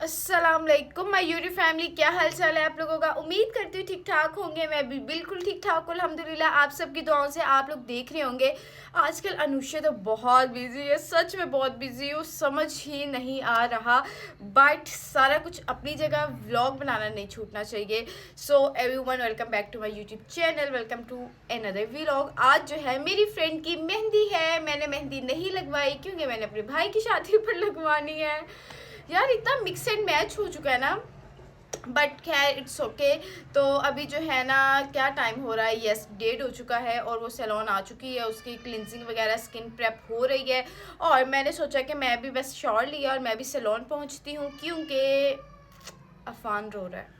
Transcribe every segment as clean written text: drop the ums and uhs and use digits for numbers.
अस्सलाम वालेकुम मयूरी फैमिली, क्या हाल चाल है आप लोगों का। उम्मीद करती हूँ ठीक ठाक होंगे। मैं भी बिल्कुल ठीक ठाक हूँ अल्हम्दुलिल्लाह। आप सबकी दुआओं से आप लोग देख रहे होंगे। आजकल अनुष्या तो बहुत बिजी है, सच में बहुत बिजी हूँ, समझ ही नहीं आ रहा। बट सारा कुछ अपनी जगह, व्लॉग बनाना नहीं छूटना चाहिए। So everyone, welcome back to my YouTube channel, welcome to another vlog. आज जो है मेरी फ्रेंड की मेहंदी है। मैंने मेहंदी नहीं लगवाई क्योंकि मैंने अपने भाई की शादी पर लगवानी है। यार इतना मिक्स एंड मैच हो चुका है ना, बट खैर इट्स ओके। तो अभी जो है ना, क्या टाइम हो रहा है, यस डेट हो चुका है और वो सैलून आ चुकी है, उसकी क्लिनजिंग वगैरह स्किन प्रेप हो रही है। और मैंने सोचा कि मैं भी बस शॉर्ट लिया और मैं भी सैलून पहुंचती हूँ क्योंकि अफान रो रहा है।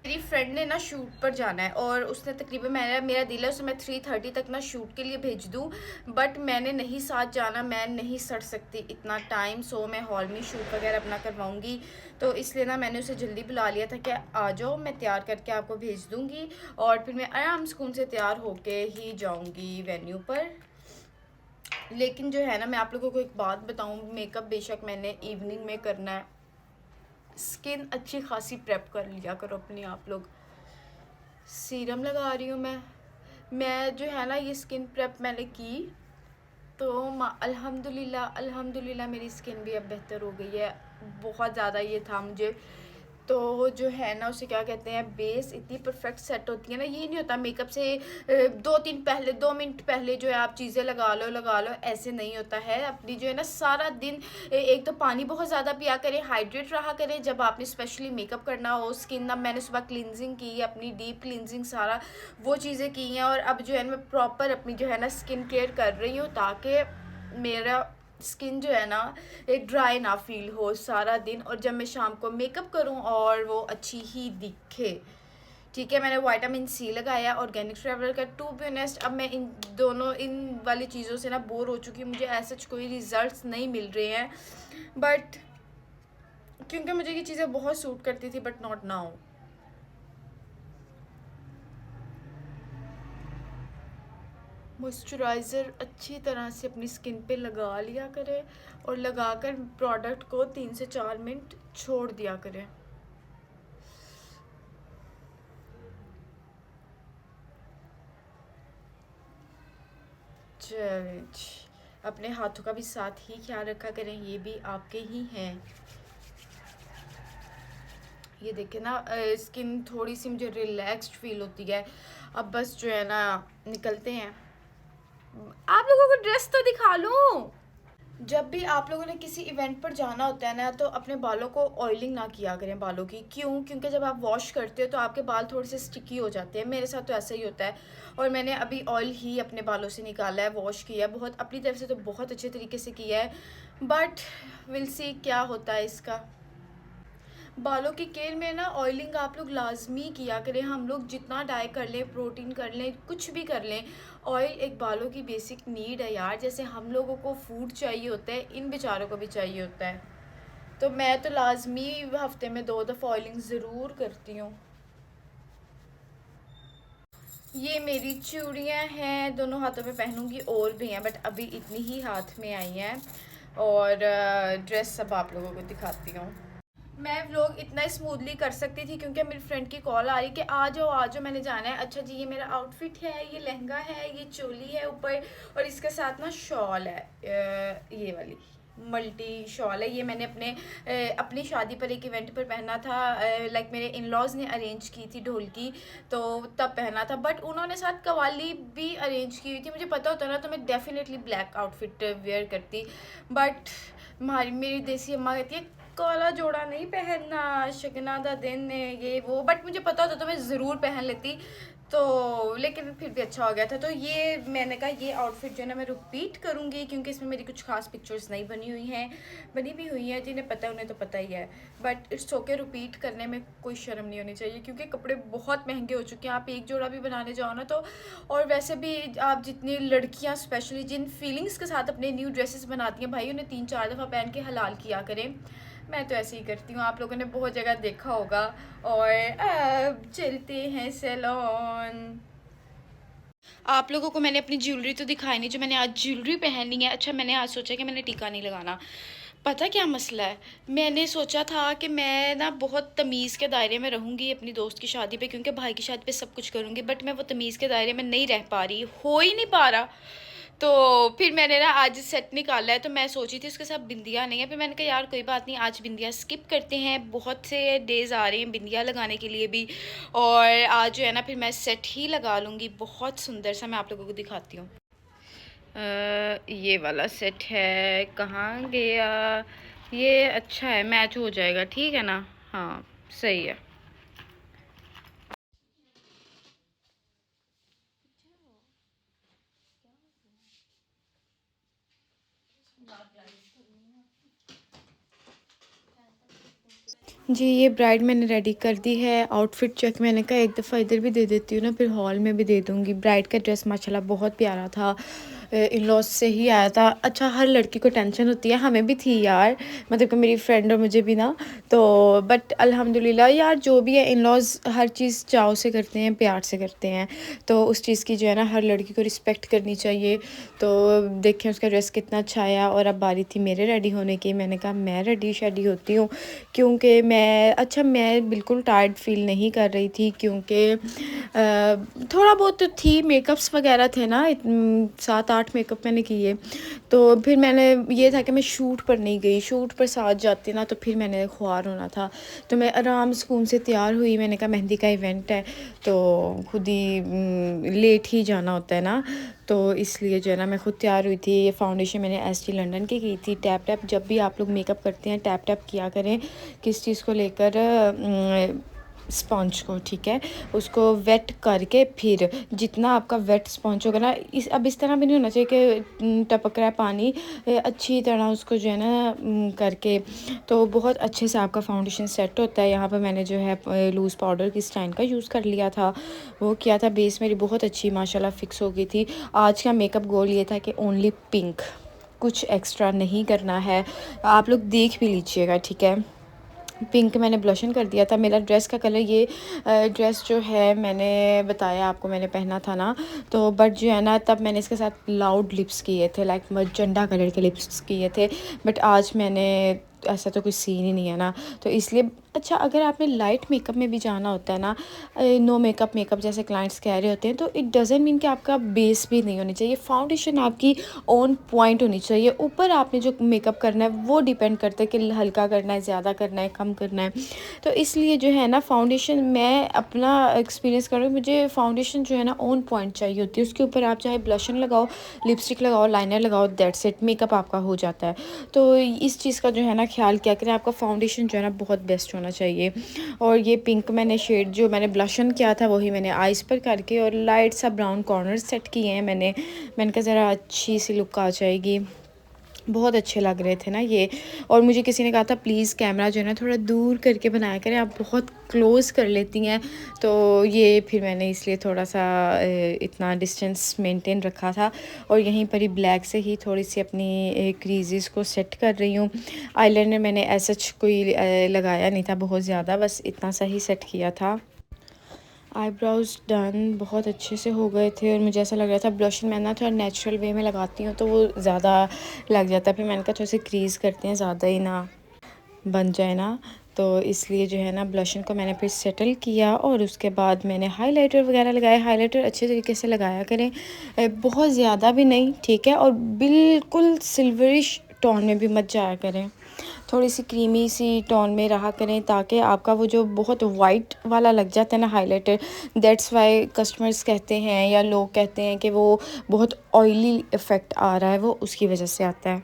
मेरी फ्रेंड ने ना शूट पर जाना है और उसने तकरीबन मेरा दिल है उसे मैं 3:30 तक ना शूट के लिए भेज दूँ, बट मैंने नहीं साथ जाना, मैं नहीं सड़ सकती इतना टाइम। सो मैं हॉल में शूट वगैरह अपना करवाऊँगी, तो इसलिए ना मैंने उसे जल्दी बुला लिया था कि आ जाओ, मैं तैयार करके आपको भेज दूँगी और फिर मैं आराम सुकून से तैयार होके ही जाऊँगी वेन्यू पर। लेकिन जो है ना, मैं आप लोगों को एक बात बताऊँ, मेकअप बेशक मैंने इवनिंग में करना है, स्किन अच्छी खासी प्रेप कर लिया करो अपनी आप लोग। सीरम लगा रही हूँ मैं जो है ना, ये स्किन प्रेप मैंने की तो अल्हम्दुलिल्लाह अल्हम्दुलिल्लाह मेरी स्किन भी अब बेहतर हो गई है। बहुत ज़्यादा ये था मुझे, तो जो है ना उसे क्या कहते हैं, बेस इतनी परफेक्ट सेट होती है ना। ये नहीं होता मेकअप से 2 मिनट पहले जो है आप चीज़ें लगा लो, ऐसे नहीं होता है। अपनी जो है ना सारा दिन एक तो पानी बहुत ज़्यादा पिया करें, हाइड्रेट रहा करें जब आपने स्पेशली मेकअप करना हो। स्किन ना, मैंने सुबह क्लिनजिंग की है, अपनी डीप क्लिनजिंग सारा वो चीज़ें की हैं और अब जो है मैं प्रॉपर अपनी जो है ना स्किन केयर कर रही हूँ ताकि मेरा स्किन जो है ना एक ड्राई ना फील हो सारा दिन, और जब मैं शाम को मेकअप करूं और वो अच्छी ही दिखे। ठीक है, मैंने विटामिन सी लगाया, ऑर्गेनिक ट्रैवलर का। टू बी ऑनेस्ट, अब मैं इन वाली चीज़ों से ना बोर हो चुकी हूँ। मुझे ऐसे कोई रिजल्ट्स नहीं मिल रहे हैं, बट क्योंकि मुझे ये चीज़ें बहुत सूट करती थी, बट नॉट नाउ। मॉइस्चराइज़र अच्छी तरह से अपनी स्किन पे लगा लिया करें और लगाकर प्रोडक्ट को 3 से 4 मिनट छोड़ दिया करें। चलिए, अपने हाथों का भी साथ ही ख्याल रखा करें, ये भी आपके ही हैं। ये देखें ना, स्किन थोड़ी सी मुझे रिलैक्स्ड फील होती है। अब बस जो है ना निकलते हैं। आप लोगों को ड्रेस तो दिखा लूं। जब भी आप लोगों ने किसी इवेंट पर जाना होता है ना, तो अपने बालों को ऑयलिंग ना किया करें बालों की। क्यों? क्योंकि जब आप वॉश करते हो तो आपके बाल थोड़े से स्टिकी हो जाते हैं। मेरे साथ तो ऐसा ही होता है और मैंने अभी ऑयल ही अपने बालों से निकाला है, वॉश किया है बहुत अपनी तरफ से, तो बहुत अच्छे तरीके से किया है। बट विल सी क्या होता है इसका। बालों की केयर में ना ऑयलिंग आप लोग लाजमी किया करें। हम लोग जितना डाई कर लें, प्रोटीन कर लें, कुछ भी कर लें, ऑयल एक बालों की बेसिक नीड है यार। जैसे हम लोगों को फूड चाहिए होता है, इन बेचारों को भी चाहिए होता है। तो मैं तो लाजमी हफ्ते में 2 दफ़ा ऑयलिंग ज़रूर करती हूँ। ये मेरी चूड़ियाँ हैं, दोनों हाथों में पहनूंगी, और भी हैं बट अभी इतनी ही हाथ में आई हैं। और ड्रेस सब आप लोगों को दिखाती हूँ। मैं व्लॉग इतना स्मूथली कर सकती थी क्योंकि मेरी फ्रेंड की कॉल आ रही कि आ जाओ मैंने जाना है। अच्छा जी, ये मेरा आउटफिट है, ये लहंगा है, ये चोली है ऊपर, और इसके साथ ना शॉल है, ये वाली मल्टी शॉल है। ये मैंने अपनी शादी पर एक इवेंट पर पहना था, लाइक मेरे इन लॉज ने अरेंज की थी ढोलकी, तो तब पहना था। बट उन्होंने साथ कवाली भी अरेंज की हुई थी। मुझे पता होता ना तो मैं डेफिनेटली ब्लैक आउटफिट वेयर करती, बट मेरी देसी अम्मा कहती है काला जोड़ा नहीं पहनना, शगना दा दिन है ये वो। बट मुझे पता होता तो मैं ज़रूर पहन लेती, तो लेकिन फिर भी अच्छा हो गया था। तो ये मैंने कहा ये आउटफिट जो है ना मैं रिपीट करूँगी क्योंकि इसमें मेरी कुछ खास पिक्चर्स नहीं बनी हुई हैं, बनी भी हुई हैं, जिन्हें पता है उन्हें तो पता ही है। बट इट्स ओके, रिपीट करने में कोई शर्म नहीं होनी चाहिए क्योंकि कपड़े बहुत महंगे हो चुके हैं। आप एक जोड़ा भी बनाने जाओ ना तो, और वैसे भी आप जितनी लड़कियाँ स्पेशली जिन फीलिंग्स के साथ अपने न्यू ड्रेसेस बनाती हैं, भाई उन्हें 3-4 दफ़ा पहन के हलाल किया करें। मैं तो ऐसे ही करती हूँ, आप लोगों ने बहुत जगह देखा होगा। और अब चलते हैं सैलून। आप लोगों को मैंने अपनी ज्वेलरी तो दिखाई नहीं, जो मैंने आज ज्वेलरी पहनी है। अच्छा, मैंने आज सोचा कि मैंने टीका नहीं लगाना, पता क्या मसला है, मैंने सोचा था कि मैं ना बहुत तमीज़ के दायरे में रहूँगी अपनी दोस्त की शादी पे, क्योंकि भाई की शादी पे सब कुछ करूँगी, बट मैं वो तमीज़ के दायरे में नहीं रह पा रही, हो ही नहीं पा रहा। तो फिर मैंने ना आज सेट निकाला है, तो मैं सोची थी उसके साथ बिंदिया नहीं है, फिर मैंने कहा यार कोई बात नहीं, आज बिंदिया स्किप करते हैं, बहुत से डेज़ आ रहे हैं बिंदिया लगाने के लिए भी। और आज जो है ना फिर मैं सेट ही लगा लूँगी, बहुत सुंदर सा। मैं आप लोगों को दिखाती हूँ। ये वाला सेट है, कहाँ गया ये? अच्छा है, मैच हो जाएगा, ठीक है ना? हाँ सही है। जी, ये ब्राइड मैंने रेडी कर दी है। आउटफिट चेक मैंने कहा एक दफ़ा इधर भी दे देती हूँ ना, फिर हॉल में भी दे दूँगी। ब्राइड का ड्रेस माशाल्लाह बहुत प्यारा था, इन लॉज से ही आया था। अच्छा, हर लड़की को टेंशन होती है, हमें भी थी यार, मतलब कि मेरी फ्रेंड और मुझे भी ना। तो बट अल्हम्दुलिल्लाह यार, जो भी है इन लॉज हर चीज़ चाव से करते हैं, प्यार से करते हैं, तो उस चीज़ की जो है ना हर लड़की को रिस्पेक्ट करनी चाहिए। तो देखें उसका ड्रेस कितना अच्छा आया। और अब बारी थी मेरे रेडी होने की। मैंने कहा मैं रेडी शेडी होती हूँ, क्योंकि मैं बिल्कुल टायर्ड फ़ील नहीं कर रही थी, क्योंकि थोड़ा बहुत तो थी, मेकअप्स वगैरह थे ना, 7-8 मेकअप मैंने किए। तो फिर मैंने ये था कि मैं शूट पर नहीं गई, शूट पर साथ जाती ना तो फिर मैंने ख्वार होना था। तो मैं आराम सुकून से तैयार हुई। मैंने कहा मेहंदी का इवेंट है, तो खुद ही लेट ही जाना होता है ना, तो इसलिए जो है ना मैं खुद तैयार हुई थी। ये फाउंडेशन मैंने एसटी लंदन की थी। टैप टैप जब भी आप लोग मेकअप करते हैं टैप टैप किया करें। किस चीज़ को लेकर? स्पॉन्ज को, ठीक है, उसको वेट करके फिर जितना आपका वेट स्पॉन्ज होगा ना, इस तरह भी नहीं होना चाहिए कि टपक रहा है पानी। अच्छी तरह उसको जो है ना करके, तो बहुत अच्छे से आपका फाउंडेशन सेट होता है। यहाँ पर मैंने जो है लूज़ पाउडर की स्टाइन का यूज़ कर लिया था, वो किया था। बेस मेरी बहुत अच्छी माशाल्लाह फिक्स हो गई थी। आज का मेकअप गोल ये था कि ओनली पिंक, कुछ एक्स्ट्रा नहीं करना है। आप लोग देख भी लीजिएगा, ठीक है। पिंक मैंने ब्लशन कर दिया था। मेरा ड्रेस का कलर ये ड्रेस जो है मैंने बताया आपको, मैंने पहना था ना, तो बट जो है ना तब मैंने इसके साथ लाउड लिप्स किए थे, लाइक मजेंडा कलर के लिप्स किए थे। बट आज मैंने ऐसा तो कोई सीन ही नहीं है ना, तो इसलिए अच्छा, अगर आपने लाइट मेकअप में भी जाना होता है ना, नो मेकअप जैसे क्लाइंट्स कह रहे होते हैं, तो इट डज़ंट मीन कि आपका बेस भी नहीं होनी चाहिए। फाउंडेशन आपकी ऑन पॉइंट होनी चाहिए। ऊपर आपने जो मेकअप करना है वो डिपेंड करता है कि हल्का करना है, ज़्यादा करना है, कम करना है। तो इसलिए जो है ना फाउंडेशन, मैं अपना एक्सपीरियंस कर रही हूँ, मुझे फाउंडेशन जो है ना ऑन पॉइंट चाहिए होती है। उसके ऊपर आप चाहे ब्लशन लगाओ, लिपस्टिक लगाओ, लाइनर लगाओ, दैट्स इट, मेकअप आपका हो जाता है। तो इस चीज़ का जो है ना ख्याल क्या करें, आपका फाउंडेशन जो है ना बहुत बेस्ट होना चाहिए। और ये पिंक मैंने शेड जो मैंने ब्लशन किया था वही मैंने आइज़ पर करके और लाइट सा ब्राउन कॉर्नर सेट किए हैं मैंने कहा ज़रा अच्छी सी लुक आ जाएगी। बहुत अच्छे लग रहे थे ना ये। और मुझे किसी ने कहा था प्लीज़ कैमरा जो है ना थोड़ा दूर करके बनाया करें, आप बहुत क्लोज़ कर लेती हैं। तो ये फिर मैंने इसलिए थोड़ा सा इतना डिस्टेंस मेंटेन रखा था। और यहीं पर ही ब्लैक से ही थोड़ी सी अपनी क्रीजेस को सेट कर रही हूँ। आईलाइनर मैंने ऐसा कोई लगाया नहीं था बहुत ज़्यादा, बस इतना सा ही सेट किया था। आईब्रोज़ डन, बहुत अच्छे से हो गए थे। और मुझे ऐसा लग रहा था ब्लशन मैं ना थोड़ा नेचुरल वे में लगाती हूँ तो वो ज़्यादा लग जाता है। फिर मैंने कहा थोड़ा सा क्रीज़ करते हैं, ज़्यादा ही ना बन जाए ना, तो इसलिए जो है ना ब्लशन को मैंने फिर सेटल किया। और उसके बाद मैंने हाइलाइटर वगैरह लगाए। हाइलाइटर अच्छे तरीके से लगाया करें, बहुत ज़्यादा भी नहीं, ठीक है, और बिल्कुल सिल्वरिश टोन में भी मत जाया करें, थोड़ी सी क्रीमी सी टोन में रहा करें, ताकि आपका वो जो बहुत वाइट वाला लग जाता है ना हाइलाइटर, दैट्स वाई कस्टमर्स कहते हैं या लोग कहते हैं कि वो बहुत ऑयली इफ़ेक्ट आ रहा है, वो उसकी वजह से आता है।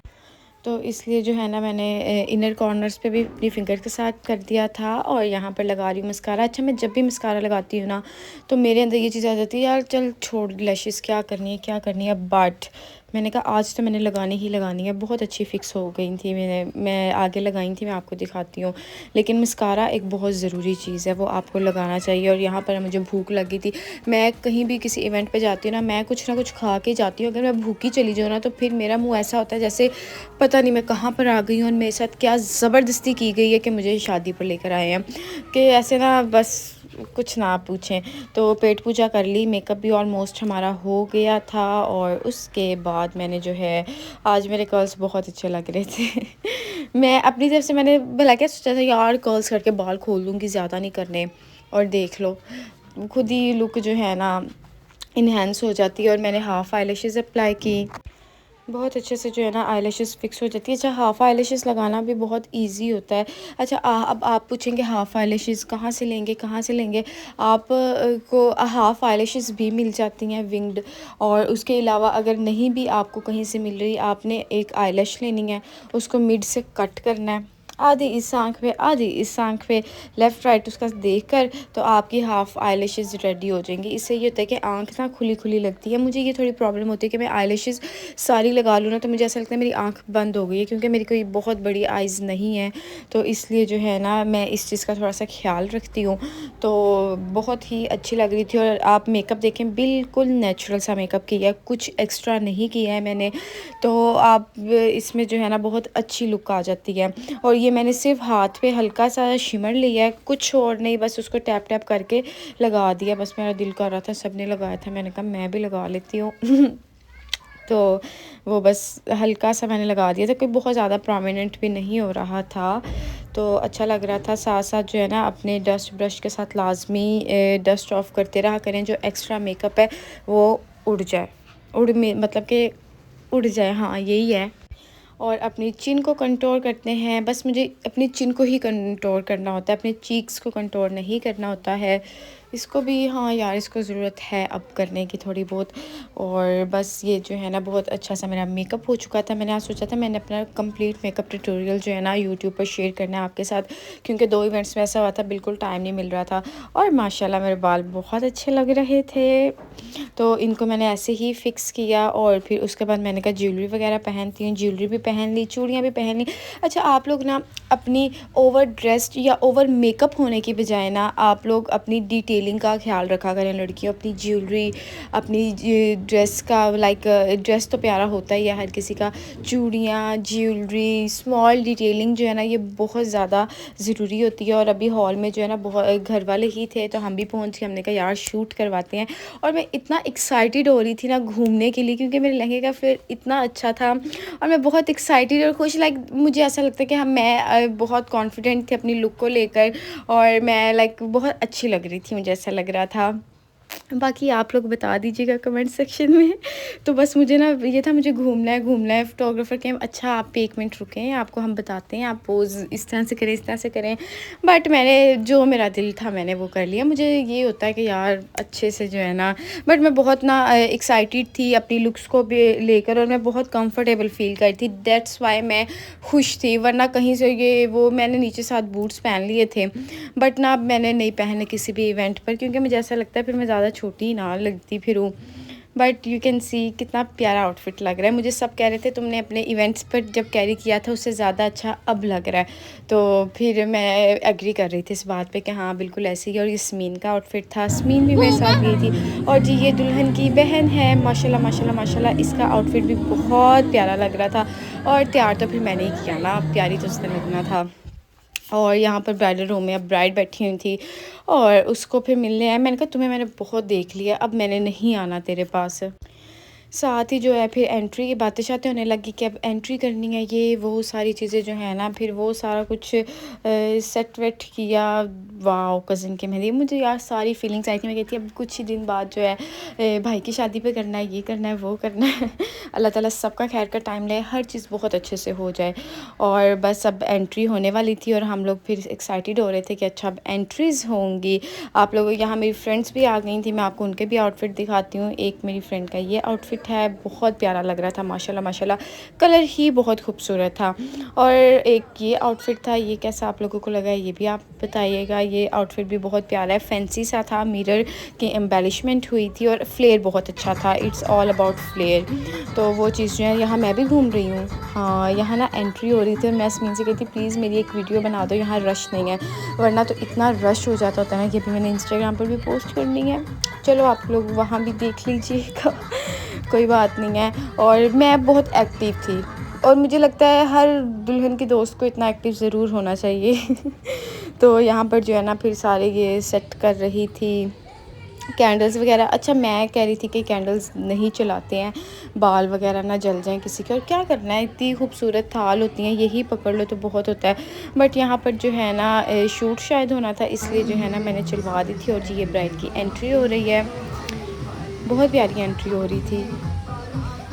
तो इसलिए जो है ना मैंने इनर कॉर्नर्स पे भी अपनी फिंगर के साथ कर दिया था। और यहाँ पर लगा रही हूँ मस्कारा। अच्छा, मैं जब भी मस्कारा लगाती हूँ ना तो मेरे अंदर ये चीज़ आ जाती है यार चल छोड़, लैशेस क्या करनी है, बट मैंने कहा आज तो मैंने लगानी ही लगानी है। बहुत अच्छी फिक्स हो गई थी, मैं आगे लगाई थी, मैं आपको दिखाती हूँ। लेकिन मस्कारा एक बहुत ज़रूरी चीज़ है, वो आपको लगाना चाहिए। और यहाँ पर मुझे भूख लगी थी, मैं कहीं भी किसी इवेंट पे जाती हूँ ना, मैं कुछ ना कुछ खा के जाती हूँ। अगर मैं भूखी चली जाऊँ ना तो फिर मेरा मुँह ऐसा होता है जैसे पता नहीं मैं कहाँ पर आ गई हूँ और मेरे साथ क्या ज़बरदस्ती की गई है कि मुझे शादी पर लेकर आए हैं, कि ऐसे ना बस कुछ ना पूछें। तो पेट पूजा कर ली, मेकअप भी ऑलमोस्ट हमारा हो गया था। और उसके बाद मैंने जो है, आज मेरे कर्ल्स बहुत अच्छे लग रहे थे मैं अपनी तरफ से मैंने भला क्या सोचा था यार कर्ल्स करके बाल खोल दूँगी, ज़्यादा नहीं करने, और देख लो खुद ही लुक जो है ना इन्हेंस हो जाती है। और मैंने हाफ़ आईलैशेस अप्लाई की, बहुत अच्छे से जो है ना आईलैशेस फिक्स हो जाती है। अच्छा, हाफ़ आईलैशेस लगाना भी बहुत इजी होता है। अच्छा, अब आप पूछेंगे हाफ़ आईलैशेस कहाँ से लेंगे, कहाँ से लेंगे? आप को हाफ़ आईलैशेस भी मिल जाती हैं विंग्ड, और उसके अलावा अगर नहीं भी आपको कहीं से मिल रही, आपने एक आईलैश लेनी है, उसको मिड से कट करना है, आधी इस आँख पे आधी इस आँख पे, लेफ़्ट राइट उसका देखकर, तो आपकी हाफ़ आईलैशेस रेडी हो जाएंगी। इससे ये होता है कि आँख ना खुली खुली लगती है। मुझे ये थोड़ी प्रॉब्लम होती है कि मैं आईलैशेस सारी लगा लूँ ना, तो मुझे ऐसा लगता है मेरी आँख बंद हो गई है, क्योंकि मेरी कोई बहुत बड़ी आइज़ नहीं है, तो इसलिए जो है ना मैं इस चीज़ का थोड़ा सा ख्याल रखती हूँ। तो बहुत ही अच्छी लग रही थी। और आप मेकअप देखें, बिल्कुल नेचुरल सा मेकअप किया है, कुछ एक्स्ट्रा नहीं किया है मैंने, तो आप इसमें जो है ना बहुत अच्छी लुक आ जाती है। और ये मैंने सिर्फ हाथ पे हल्का सा शिमर लिया है, कुछ और नहीं, बस उसको टैप टैप करके लगा दिया। बस मेरा दिल कर रहा था, सबने लगाया था, मैंने कहा मैं भी लगा लेती हूँ। तो वो बस हल्का सा मैंने लगा दिया था, कोई बहुत ज़्यादा प्रोमिनेंट भी नहीं हो रहा था, तो अच्छा लग रहा था। साथ साथ जो है ना अपने डस्ट ब्रश के साथ लाजमी डस्ट ऑफ करते रहा करें, जो एक्स्ट्रा मेकअप है वो उड़ जाए, मतलब कि उड़ जाए, हाँ यही है। और अपनी चिन को कंट्रोल करते हैं, बस मुझे अपनी चिन को ही कंट्रोल करना होता है, अपने चीक्स को कंट्रोल नहीं करना होता है। इसको भी हाँ यार, इसको ज़रूरत है अब करने की थोड़ी बहुत। और बस ये जो है ना बहुत अच्छा सा मेरा मेकअप हो चुका था। मैंने आज सोचा था मैंने अपना कंप्लीट मेकअप ट्यूटोरियल जो है ना यूट्यूब पर शेयर करना है आपके साथ, क्योंकि 2 इवेंट्स में ऐसा हुआ था, बिल्कुल टाइम नहीं मिल रहा था। और माशाल्लाह मेरे बाल बहुत अच्छे लग रहे थे, तो इनको मैंने ऐसे ही फ़िक्स किया। और फिर उसके बाद मैंने कहा ज्वेलरी वगैरह पहनती हूँ, ज्वेलरी भी पहन ली, चूड़ियाँ भी पहन ली। अच्छा, आप लोग ना अपनी ओवर ड्रेस्ड या ओवर मेकअप होने की बजाय ना आप लोग अपनी डिटेलिंग का ख्याल रखा करें लड़कियों, अपनी ज्वेलरी, अपनी ड्रेस का, लाइक ड्रेस तो प्यारा होता ही है हर किसी का, चूड़ियाँ, ज्वेलरी, स्मॉल डिटेलिंग जो है ना ये बहुत ज़्यादा ज़रूरी होती है। और अभी हॉल में जो है ना बहुत घर वाले ही थे, तो हम भी पहुँच गए, हमने कहा यार शूट करवाते हैं। और मैं इतना एक्साइटेड हो रही थी ना घूमने के लिए, क्योंकि मेरे लहंगे का फिर इतना अच्छा था, और मैं बहुत एक्साइटेड और खुश, लाइक मुझे ऐसा लगता है कि हम मैं बहुत कॉन्फिडेंट थी अपनी लुक को लेकर, और मैं लाइक बहुत अच्छी लग रही थी, मुझे ऐसा लग रहा था। बाकी आप लोग बता दीजिएगा कमेंट सेक्शन में। तो बस मुझे ना ये था, मुझे घूमना है। फ़ोटोग्राफ़र के अच्छा आप 1 मिनट रुकें, आपको हम बताते हैं, आप पोज़ इस तरह से करें, इस तरह से करें। बट मैंने जो मेरा दिल था मैंने वो कर लिया। मुझे ये होता है कि यार अच्छे से जो है ना, बट मैं बहुत ना एक्साइटेड थी अपनी लुक्स को भी लेकर, और मैं बहुत कंफर्टेबल फ़ील कर रही थी, दैट्स वाई मैं खुश थी। वरना कहीं से ये वो मैंने नीचे साथ बूट्स पहन लिए थे, बट ना अब मैंने नहीं पहने किसी भी इवेंट पर, क्योंकि मुझे ऐसा लगता है फिर मैं ज़्यादा छोटी ना लगती फिरूँ। बट यू कैन सी कितना प्यारा आउटफिट लग रहा है। मुझे सब कह रहे थे तुमने अपने इवेंट्स पर जब कैरी किया था उससे ज़्यादा अच्छा अब लग रहा है, तो फिर मैं एग्री कर रही थी इस बात पे कि हाँ बिल्कुल ऐसे ही। और यस्मीन का आउटफिट था, यस्मीन भी मेरे साथ गई थी। और जी ये दुल्हन की बहन है, माशाल्लाह माशाल्लाह माशाल्लाह, इसका आउटफिट भी बहुत प्यारा लग रहा था। और तैयार तो फिर मैंने ही किया ना, प्यारी तो उसने लगना था। और यहाँ पर ब्राइडल रूम में अब ब्राइड बैठी हुई थी, और उसको फिर मिलने आए। मैंने कहा तुम्हें मैंने बहुत देख लिया, अब मैंने नहीं आना तेरे पास। साथ ही जो है फिर एंट्री की बातें शातें होने लगी कि अब एंट्री करनी है, ये वो सारी चीज़ें जो है ना, फिर वो सारा कुछ सेट वेट किया। वाह, कज़न के मेहंदी, मुझे यार सारी फीलिंग्स आई थी। मैं कहती अब कुछ ही दिन बाद जो है भाई की शादी पे करना है, ये करना है, वो करना है। अल्लाह ताला सबका खैर का टाइम ले, हर चीज़ बहुत अच्छे से हो जाए। और बस अब एंट्री होने वाली थी, और हम लोग फिर एक्साइटेड हो रहे थे कि अच्छा अब एंट्रीज़ होंगी। आप लोग यहाँ मेरी फ्रेंड्स भी आ गई थी, मैं आपको उनके भी आउटफिट दिखाती हूँ। एक मेरी फ्रेंड का ये आउटफिट है, बहुत प्यारा लग रहा था माशाल्लाह माशाल्लाह, कलर ही बहुत खूबसूरत था। और एक ये आउटफिट था, ये कैसा आप लोगों को लगा है ये भी आप बताइएगा। ये आउटफिट भी बहुत प्यारा है, फैंसी सा था, मिरर की एम्बेलिशमेंट हुई थी, और फ्लेयर बहुत अच्छा था, इट्स ऑल अबाउट फ्लेयर। तो वो चीज़ जो है, यहाँ मैं भी घूम रही हूँ, हाँ यहाँ ना एंट्री हो रही थी, और मैं यस्मीन से कहती प्लीज़ मेरी एक वीडियो बना दो, यहाँ रश नहीं है, वरना तो इतना रश हो जाता होता है ना कि अभी मैंने इंस्टाग्राम पर भी पोस्ट करनी है। चलो आप लोग वहाँ भी देख लीजिएगा। कोई बात नहीं है। और मैं बहुत एक्टिव थी, और मुझे लगता है हर दुल्हन की दोस्त को इतना एक्टिव ज़रूर होना चाहिए। तो यहाँ पर जो है ना फिर सारे ये सेट कर रही थी, कैंडल्स वगैरह। अच्छा, मैं कह रही थी कि कैंडल्स नहीं चलाते हैं, बाल वगैरह ना जल जाएं किसी के, और क्या करना है, इतनी खूबसूरत थाल होती हैं, यही पकड़ लो तो बहुत होता है। बट यहाँ पर जो है ना शूट शायद होना था, इसलिए जो है ना मैंने चलवा दी थी। और जी ये ब्राइड की एंट्री हो रही है, बहुत प्यारी एंट्री हो रही थी।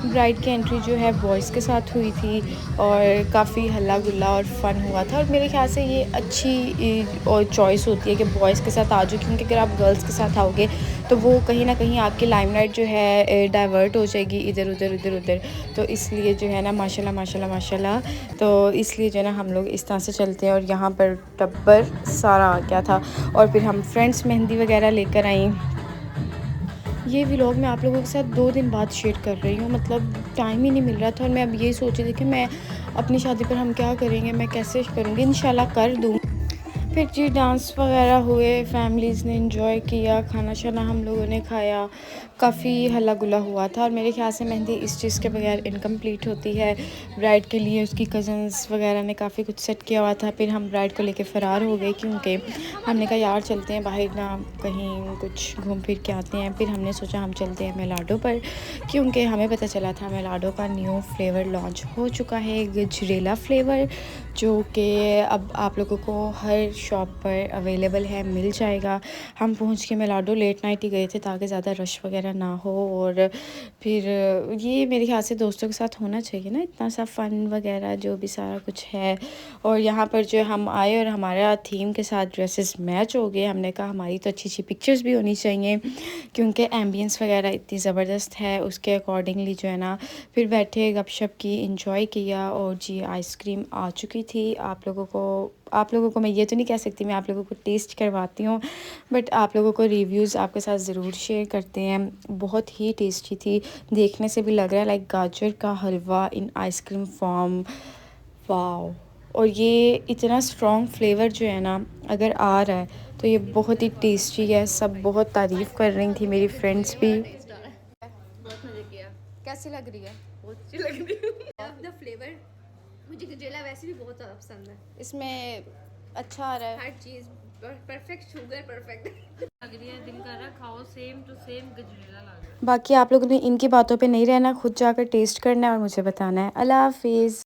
ब्राइड की एंट्री जो है बॉयज़ के साथ हुई थी और काफ़ी हल्ला गुल्ला और फ़न हुआ था। और मेरे ख़्याल से ये अच्छी और चॉइस होती है कि बॉयज़ के साथ आ जाओ, क्योंकि अगर आप गर्ल्स के साथ आओगे तो वो कहीं ना कहीं आपकी लाइमलाइट जो है डाइवर्ट हो जाएगी इधर उधर इधर उधर। तो इसलिए जो है ना माशाल्लाह माशाल्लाह माशाल्लाह, तो इसलिए जो है ना हम लोग इस तरह से चलते हैं। और यहाँ पर टब्बर सारा आ गया था और फिर हम फ्रेंड्स मेहंदी वगैरह लेकर आई। ये व्लॉग मैं आप लोगों के साथ 2 दिन बाद शेयर कर रही हूँ, मतलब टाइम ही नहीं मिल रहा था। और मैं अब यही सोच रही थी कि मैं अपनी शादी पर हम क्या करेंगे, मैं कैसे करूँगी, इंशाल्लाह कर दूँ। फिर जी डांस वगैरह हुए, फैमिलीज़ ने एंजॉय किया, खाना शाना हम लोगों ने खाया, काफ़ी हल्ला गुल्ला हुआ था। और मेरे ख्याल से मेहंदी इस चीज़ के बगैर इनकम्प्लीट होती है। ब्राइड के लिए उसकी कज़न्स वगैरह ने काफ़ी कुछ सेट किया हुआ था। फिर हम ब्राइड को लेके फ़रार हो गए, क्योंकि हमने कहा यार चलते हैं बाहर ना, कहीं कुछ घूम फिर के आते हैं। फिर हमने सोचा हम चलते हैं मेलाडो पर, क्योंकि हमें पता चला था मेलाडो का न्यू फ्लेवर लॉन्च हो चुका है, गजरेला फ्लेवर, जो कि अब आप लोगों को हर शॉप पर अवेलेबल है, मिल जाएगा। हम पहुंच के मेलाडो लेट नाइट ही गए थे ताकि ज़्यादा रश वगैरह ना हो। और फिर ये मेरे ख्याल से दोस्तों के साथ होना चाहिए ना, इतना सा फ़न वगैरह जो भी सारा कुछ है। और यहाँ पर जो हम आए और हमारा थीम के साथ ड्रेसेस मैच हो गए। हमने कहा हमारी तो अच्छी अच्छी पिक्चर्स भी होनी चाहिए, क्योंकि एम्बियंस वगैरह इतनी ज़बरदस्त है, उसके अकॉर्डिंगली जो है ना फिर बैठे गपशप की, इंजॉय किया। और जी आइसक्रीम आ चुकी थी। आप लोगों को मैं ये तो नहीं कह सकती मैं आप लोगों को टेस्ट करवाती हूँ, बट आप लोगों को रिव्यूज़ आपके साथ ज़रूर शेयर करते हैं। बहुत ही टेस्टी थी, देखने से भी लग रहा है लाइक गाजर का हलवा इन आइसक्रीम फॉर्म। वाओ! और ये इतना स्ट्रॉन्ग फ्लेवर जो है ना अगर आ रहा है तो ये बहुत ही टेस्टी है। सब बहुत तारीफ़ कर रही थी, मेरी फ्रेंड्स भी। बहुत मजे किया। कैसी लग रही है? बहुत अच्छी लग रही है। द फ्लेवर, मुझे गजेला वैसे भी बहुत ज़्यादा पसंद है। इसमें अच्छा आ रहा है, हर चीज़ परफेक्ट, शुगर परफेक्ट लग रही है। दिल कर रहा है खाओ, सेम टू सेम गजरेला लग रहा है। बाकी आप लोगों ने इनकी बातों पे नहीं रहना, खुद जाकर टेस्ट करना है और मुझे बताना है। अल्लाह हाफिज़।